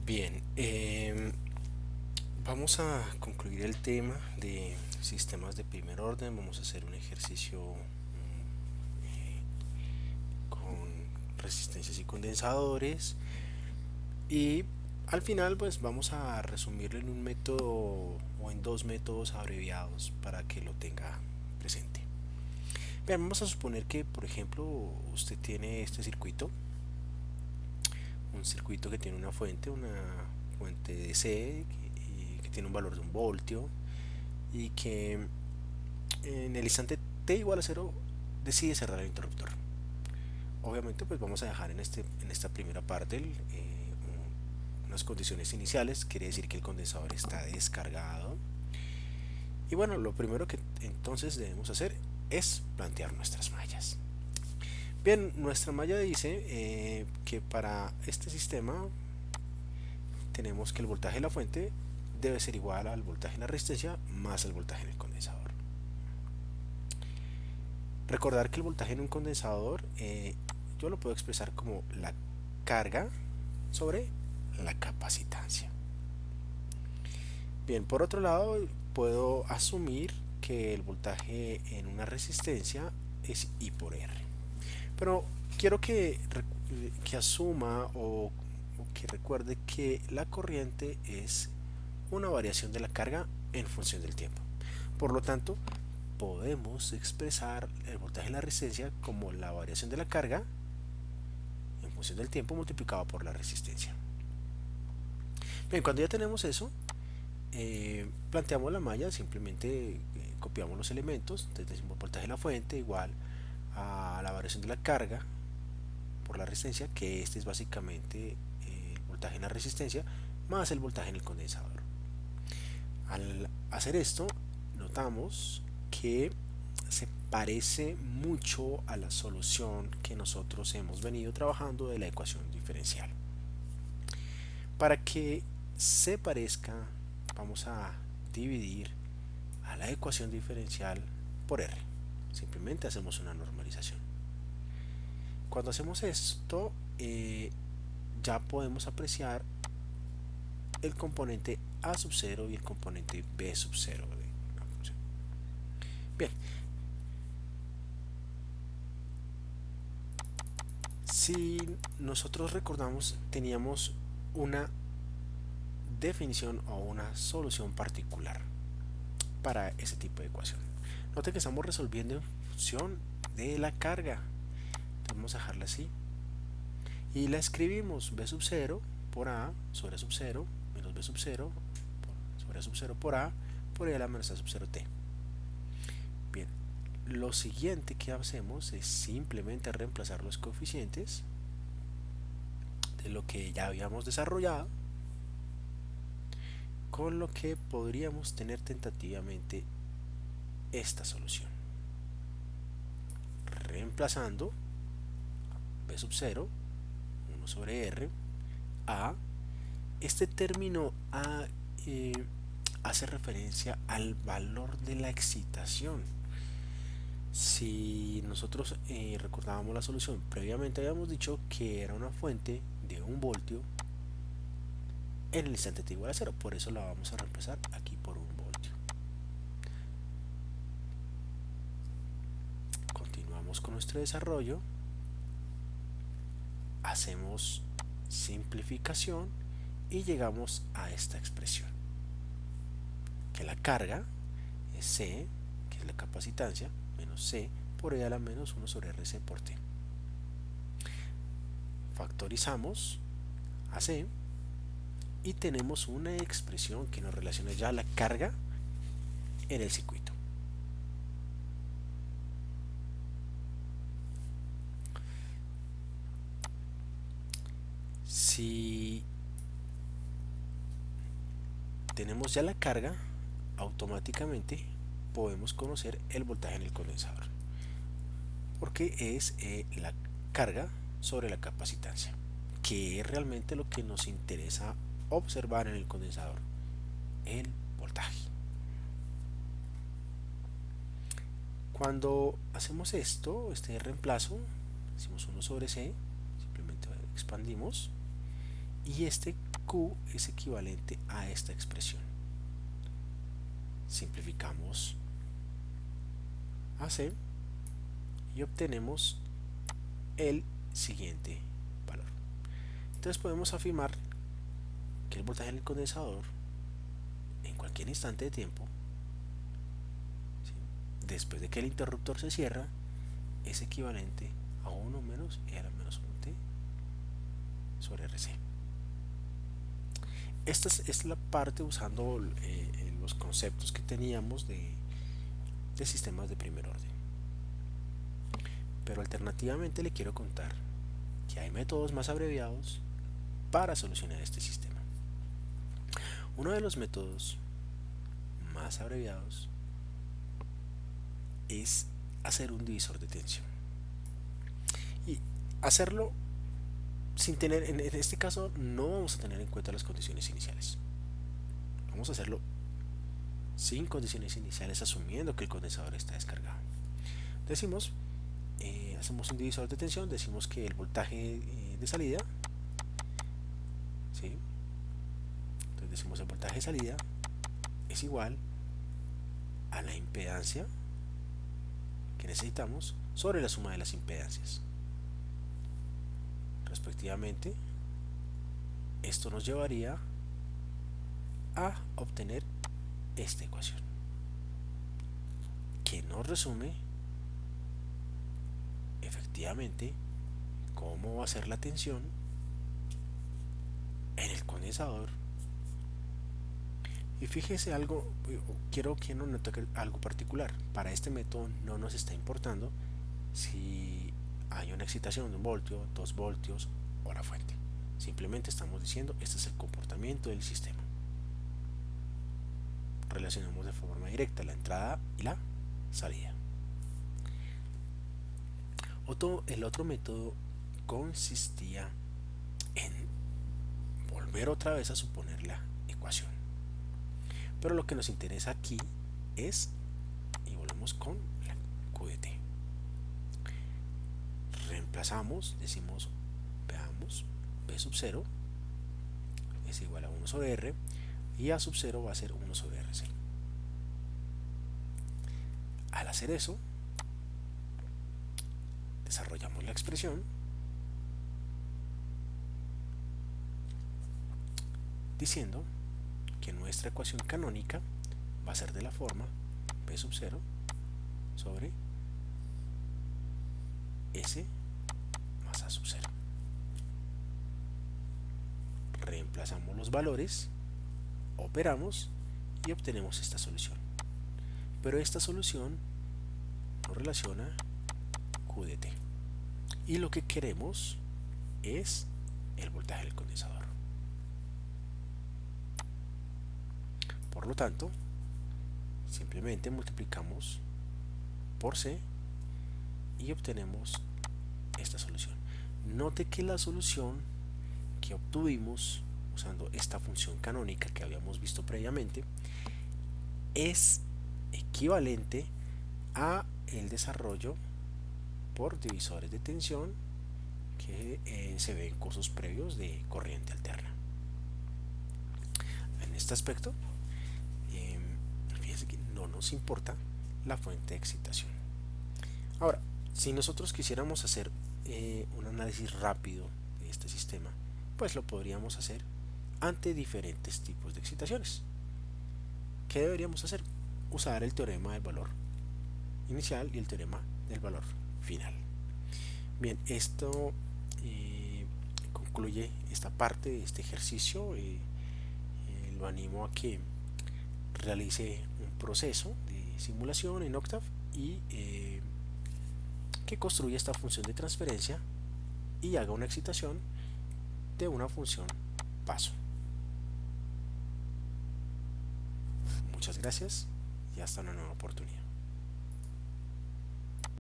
Bien, vamos a concluir el tema de sistemas de primer orden. Vamos a hacer un ejercicio con resistencias y condensadores. Y al final, pues vamos a resumirlo en un método o en dos métodos abreviados para que lo tenga presente. Bien, vamos a suponer que, por ejemplo, usted tiene este circuito, un circuito que tiene una fuente DC que tiene un valor de 1 voltio y que en el instante t igual a 0 decide cerrar el interruptor. Obviamente pues vamos a dejar en esta primera parte unas condiciones iniciales, quiere decir que el condensador está descargado. Y bueno, lo primero que entonces debemos hacer es plantear nuestras mallas. Bien, nuestra malla dice que para este sistema tenemos que el voltaje de la fuente debe ser igual al voltaje en la resistencia más el voltaje en el condensador. Recordar que el voltaje en un condensador yo lo puedo expresar como la carga sobre la capacitancia. Bien, por otro lado, puedo asumir que el voltaje en una resistencia es I por R. Pero quiero que asuma o que recuerde que la corriente es una variación de la carga en función del tiempo. Por lo tanto, podemos expresar el voltaje en la resistencia como la variación de la carga en función del tiempo multiplicado por la resistencia. Bien, cuando ya tenemos eso, planteamos la malla, simplemente copiamos los elementos, entonces decimos voltaje de la fuente igual a la variación de la carga por la resistencia, que este es básicamente el voltaje en la resistencia más el voltaje en el condensador. Al hacer esto, notamos que se parece mucho a la solución que nosotros hemos venido trabajando de la ecuación diferencial. Para que se parezca, vamos a dividir a la ecuación diferencial por R. Simplemente hacemos una normalización. Cuando hacemos esto, ya podemos apreciar el componente A sub 0 y el componente B sub 0 de la función. Bien, si nosotros recordamos, teníamos una definición o una solución particular para ese tipo de ecuación. Note que estamos resolviendo en función de la carga. Vamos a dejarla así. Y la escribimos B sub 0 por A sobre A sub 0 menos B sub 0 sobre A sub 0 por A por E a la menos A sub 0 T. Bien, lo siguiente que hacemos es simplemente reemplazar los coeficientes de lo que ya habíamos desarrollado con lo que podríamos tener tentativamente esta solución. Reemplazando B sub 0, 1 sobre R, A, este término A hace referencia al valor de la excitación. Si nosotros recordábamos la solución, previamente habíamos dicho que era una fuente de 1 voltio en el instante t igual a 0, por eso la vamos a reemplazar aquí por 1 voltio. Continuamos con nuestro desarrollo, hacemos simplificación y llegamos a esta expresión, que la carga es C, que es la capacitancia, menos C por E a la menos 1 sobre RC por T. Factorizamos a C y tenemos una expresión que nos relaciona ya la carga en el circuito. Si tenemos ya la carga, automáticamente podemos conocer el voltaje en el condensador, porque es la carga sobre la capacitancia, que es realmente lo que nos interesa observar en el condensador, el voltaje. Cuando hacemos esto, este reemplazo, decimos 1 sobre C, simplemente expandimos, y este Q es equivalente a esta expresión. Simplificamos a C y obtenemos el siguiente valor. Entonces podemos afirmar que el voltaje del condensador en cualquier instante de tiempo, ¿sí?, después de que el interruptor se cierra, es equivalente a 1 menos R menos 1T sobre RC. Esta es la parte usando los conceptos que teníamos de sistemas de primer orden. Pero alternativamente le quiero contar que hay métodos más abreviados para solucionar este sistema. Uno de los métodos más abreviados es hacer un divisor de tensión. Y hacerlo sin tener, en este caso no vamos a tener en cuenta las condiciones iniciales. Vamos a hacerlo sin condiciones iniciales, asumiendo que el condensador está descargado. Decimos, hacemos un divisor de tensión, decimos que el voltaje de salida, ¿sí?, entonces decimos el voltaje de salida es igual a la impedancia que necesitamos sobre la suma de las impedancias respectivamente. Esto nos llevaría a obtener esta ecuación, que nos resume efectivamente cómo va a ser la tensión en el condensador. Y fíjese algo, quiero que no note algo particular. Para este método no nos está importando si hay una excitación de 1 voltio, 2 voltios o la fuente. Simplemente estamos diciendo este es el comportamiento del sistema. Relacionamos de forma directa la entrada y la salida. El otro método consistía en volver otra vez a suponer la ecuación. Pero lo que nos interesa aquí es, y volvemos con la Q de T. Reemplazamos, decimos, veamos, B sub 0 es igual a 1 sobre R y A sub 0 va a ser 1 sobre RC. Al hacer eso, desarrollamos la expresión diciendo que nuestra ecuación canónica va a ser de la forma B sub 0 sobre S más A sub 0. Reemplazamos los valores, operamos y obtenemos esta solución. Pero esta solución nos relaciona Q de T. Y lo que queremos es el voltaje del condensador. Por lo tanto, simplemente multiplicamos por C y obtenemos esta solución. Note que la solución que obtuvimos usando esta función canónica que habíamos visto previamente es equivalente a el desarrollo por divisores de tensión que se ve en cursos previos de corriente alterna. En este aspecto, fíjense que no nos importa la fuente de excitación. Ahora, si nosotros quisiéramos hacer un análisis rápido de este sistema, pues lo podríamos hacer ante diferentes tipos de excitaciones. ¿Qué deberíamos hacer? Usar el teorema del valor inicial y el teorema del valor final. Bien, esto concluye esta parte de este ejercicio. Lo animo a que realice un proceso de simulación en Octave y que construya esta función de transferencia y haga una excitación de una función paso. Muchas gracias y hasta una nueva oportunidad.